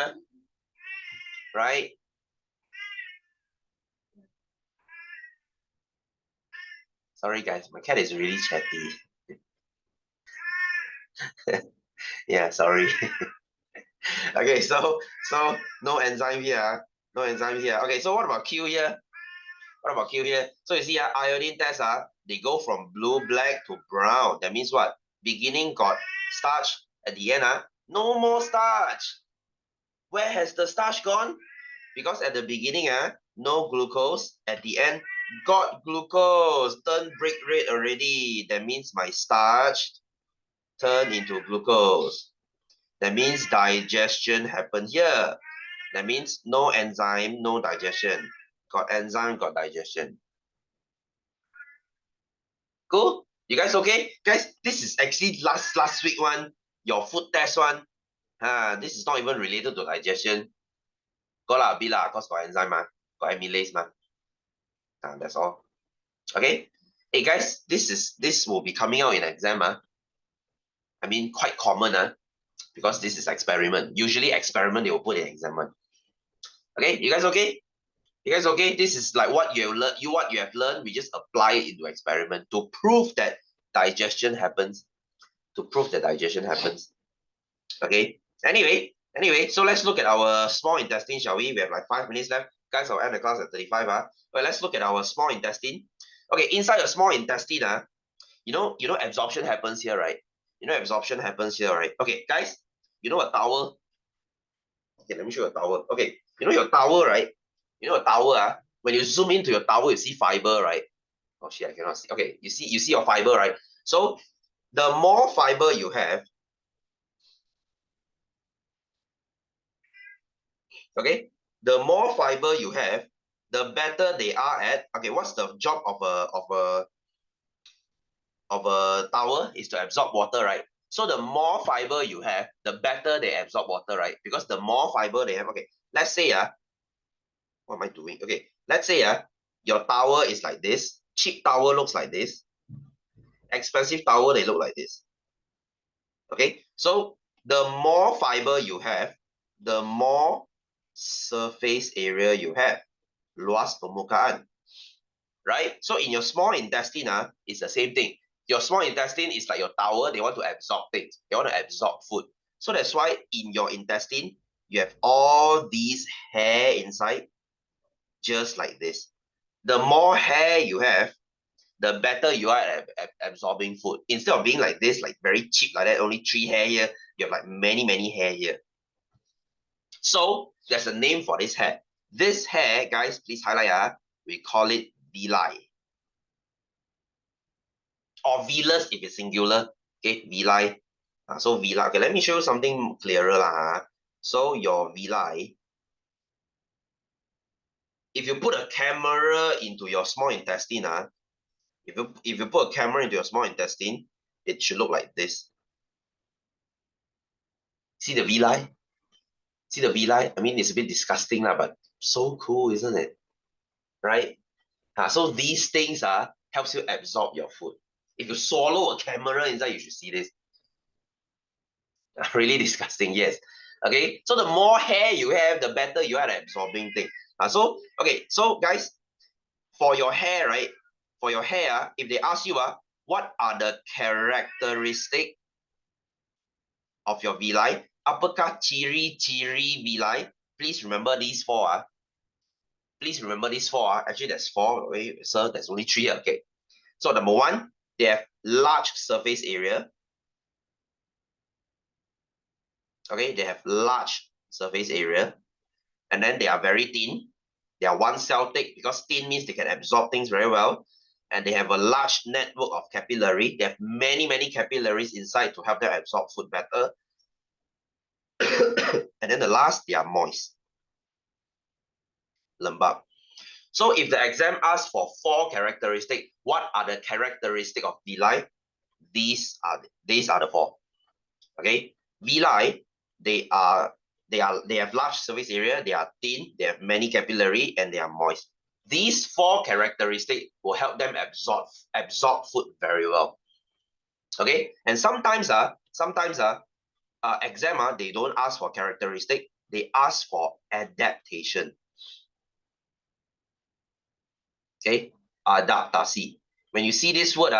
Speaker 1: right? Sorry guys, my cat is really chatty. Yeah, sorry. Okay, so no enzyme here. Okay, so what about Q here? So you see, iodine test, they go from blue-black to brown. That means what? Beginning got starch. At the end, no more starch. Where has the starch gone? Because at the beginning, no glucose. At the end, got glucose. Turn brick red already. That means my starch turn into glucose. That means digestion happened here. That means no enzyme, no digestion. Got enzyme, got digestion. Cool? You guys okay? Guys, this is actually last week one, your food test one. This is not even related to digestion. Got lah, a bit lah, cause got enzyme, got amylase, that's all. Okay? Hey guys, this will be coming out in exam, I mean, quite common, because this is experiment. Usually experiment, they will put in exam one. Okay, you guys okay? This is like what you have learned. What you have learned, we just apply it into experiment to prove that digestion happens. Okay. Anyway, so let's look at our small intestine, shall we? We have like 5 minutes left. Guys, I'll end the class at 35. But let's look at our small intestine. Okay, inside a small intestine, you know absorption happens here, right? Okay, guys, you know a towel? Okay, let me show you a towel. Okay, you know your towel, right? You know a towel, when you zoom into your towel, you see fiber, right? Oh shit, I cannot see. Okay, you see your fiber, right? So the more fiber you have, okay, the more fiber you have, the better they are at. Okay, what's the job of a towel is to absorb water, right? So the more fiber you have, the better they absorb water, right? Because the more fiber they have, okay, let's say what am I doing? Okay, let's say your towel is like this. Cheap towel looks like this. Expensive towel, they look like this. Okay, so the more fiber you have, the more surface area you have. Luas permukaan. Right? So in your small intestine, it's the same thing. Your small intestine is like your towel. They want to absorb things. They want to absorb food. So that's why in your intestine, you have all these hair inside, just like this. The more hair you have, the better you are at absorbing food. Instead of being like this, like very cheap like that, only 3 hair here, you have like many hair here. So there's a name for this hair. This hair, guys, please highlight, we call it villi. Or villus if it's singular. Okay, villi. So villi. Okay, let me show you something clearer. So your villi, if you put a camera into your small intestine, if you put a camera into your small intestine, it should look like this. See the villi? See the villi? I mean, it's a bit disgusting, but so cool, isn't it? Right? So these things helps you absorb your food. If you swallow a camera inside, you should see this. Really disgusting, yes. Okay, so the more hair you have, the better you are at absorbing things. Okay, so guys, for your hair, right? For your hair, if they ask you, what are the characteristic of your villi? Apakah ciri-ciri villi? Please remember these four. Please remember these four. Actually, there's four. Okay, so there's only three. Okay. So number one, they have large surface area. Okay, they have large surface area. And then they are very thin. They are one cell thick because thin means they can absorb things very well. And they have a large network of capillary. They have many capillaries inside to help them absorb food better. And then the last, they are moist. Lembab. So if the exam asks for 4 characteristics, what are the characteristics of villi? These are the 4. Okay, villi, they have large surface area, they are thin, they have many capillary, and they are moist. These 4 characteristics will help them absorb food very well. Okay, and sometimes exam they don't ask for characteristic, they ask for adaptation. Okay, adaptasi. When you see this word,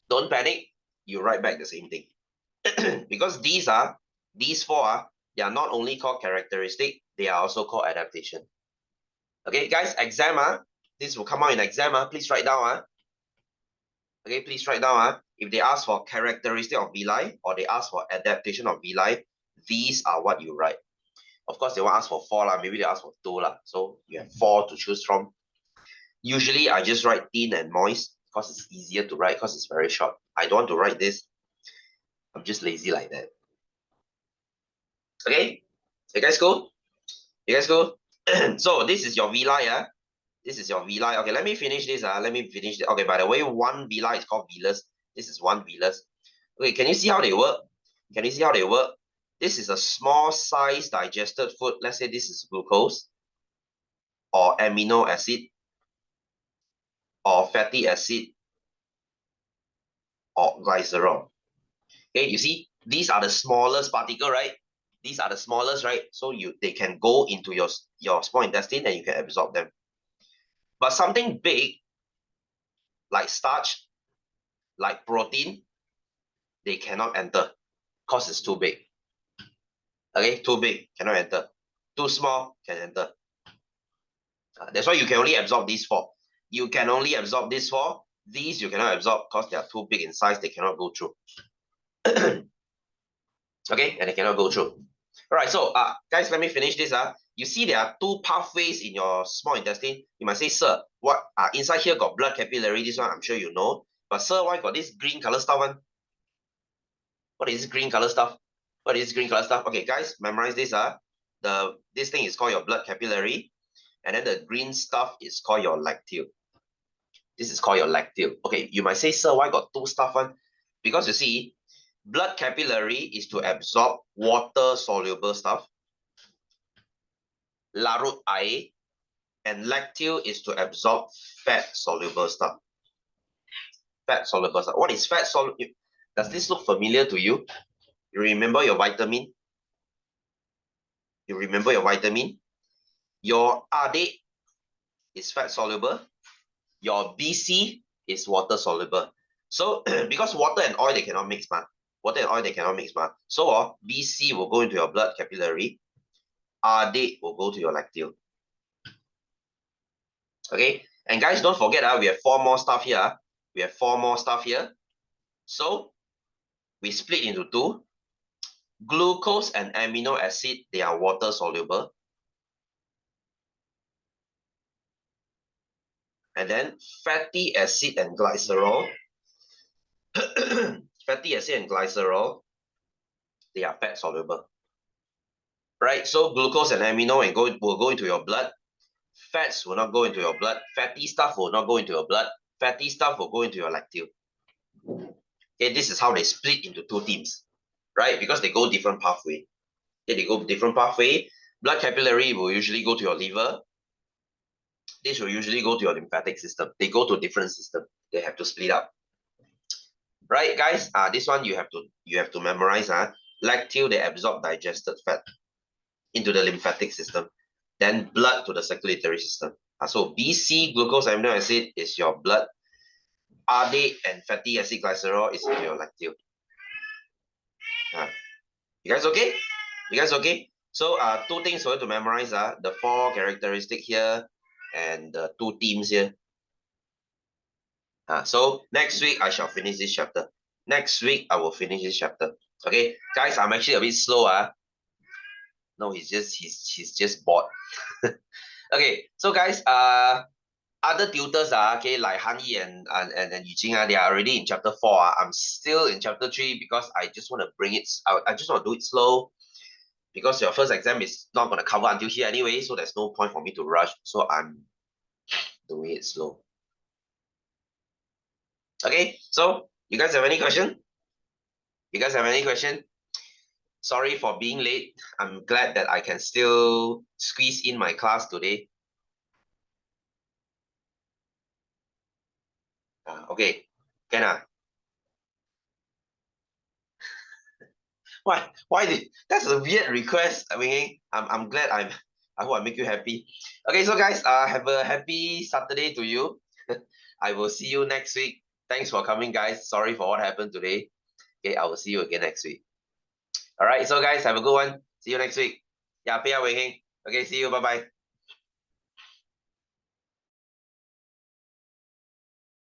Speaker 1: don't panic, you write back the same thing. Because these 4 they are not only called characteristic, they are also called adaptation. Okay, guys, exam, this will come out in exam, please write down. Okay, please write down. If they ask for characteristic of villi or they ask for adaptation of villi, these are what you write. Of course, they won't ask for 4, maybe they ask for 2. So you have 4 to choose from. Usually, I just write thin and moist because it's easier to write because it's very short. I don't want to write this. I'm just lazy like that. Okay, you guys go? You guys go? So this is your villi, This is your villi. Okay, let me finish this. Let me finish it. Okay, by the way, one villi is called villus. This is one villus. Okay, can you see how they work? Can you see how they work? This is a small size digested food. Let's say this is glucose or amino acid or fatty acid or glycerol. Okay, you see, these are the smallest particle, right? These are the smallest, right? So they can go into your small intestine and you can absorb them. But something big, like starch, like protein, they cannot enter because it's too big. Okay, too big, cannot enter. Too small, can enter. That's why you can only absorb these 4. You can only absorb these 4. These you cannot absorb because they are too big in size, they cannot go through. Okay, and they cannot go through. All right, so guys, let me finish this. You see there are two pathways in your small intestine. You might say, sir, what inside here got blood capillary, this one I'm sure you know. But sir, why got this green color stuff one? What is this green color stuff? What is this green color stuff? Okay, guys, memorize this. This thing is called your blood capillary, and then the green stuff is called your lacteal. This is called your lacteal. Okay, you might say, sir, why got two stuff one? Because you see, blood capillary is to absorb water-soluble stuff, larut air, and lacteal is to absorb fat-soluble stuff. Fat-soluble stuff. What is fat-soluble? Does this look familiar to you? You remember your vitamin? You remember your vitamin? Your AD is fat-soluble. Your BC is water-soluble. So, because water and oil, they cannot mix, ma. Water and oil, they cannot mix, ma. So, BC will go into your blood capillary. AD will go to your lacteal. Okay, and guys, don't forget, we have four more stuff here. We have four more stuff here. So, we split into two. Glucose and amino acid, they are water soluble. And then fatty acid and glycerol. Fatty acid and glycerol, they are fat soluble. Right? So glucose and amino will go into your blood. Fats will not go into your blood. Fatty stuff will not go into your blood. Fatty stuff will go into your lacteal. Okay, this is how they split into two teams, right? Because they go different pathway. Okay, they go different pathway. Blood capillary will usually go to your liver. This will usually go to your lymphatic system. They go to different system. They have to split up. Right, guys? This one you have to memorize. Lacteal, they absorb digested fat into the lymphatic system. Then blood to the circulatory system. So BC, glucose amino acid, is your blood. AD and fatty acid glycerol is into your lacteal. You guys okay? You guys okay? So two things for you to memorize. The four characteristic here and the two teams here. So next week I shall finish this chapter. Next week I will finish this chapter. Okay, guys, I'm actually a bit slow. No, he's just bored. Okay, so guys, other tutors okay, like Han Yi and Yu Jing, they are already in chapter 4. I'm still in chapter 3 because I just want to bring it out. I just want to do it slow because your first exam is not going to cover until here anyway, so there's no point for me to rush. So I'm doing it slow. Okay, so you guys have any question? You guys have any question? Sorry for being late. I'm glad that I can still squeeze in my class today. Okay, can that's a weird request. I mean, I'm glad I hope I make you happy. Okay, so guys, have a happy Saturday to you. I will see you next week. Thanks for coming, guys. Sorry for what happened today. Okay, I will see you again next week. All right, so guys, have a good one. See you next week. Yeah, Pia Wei Heng. Okay, see you. Bye bye.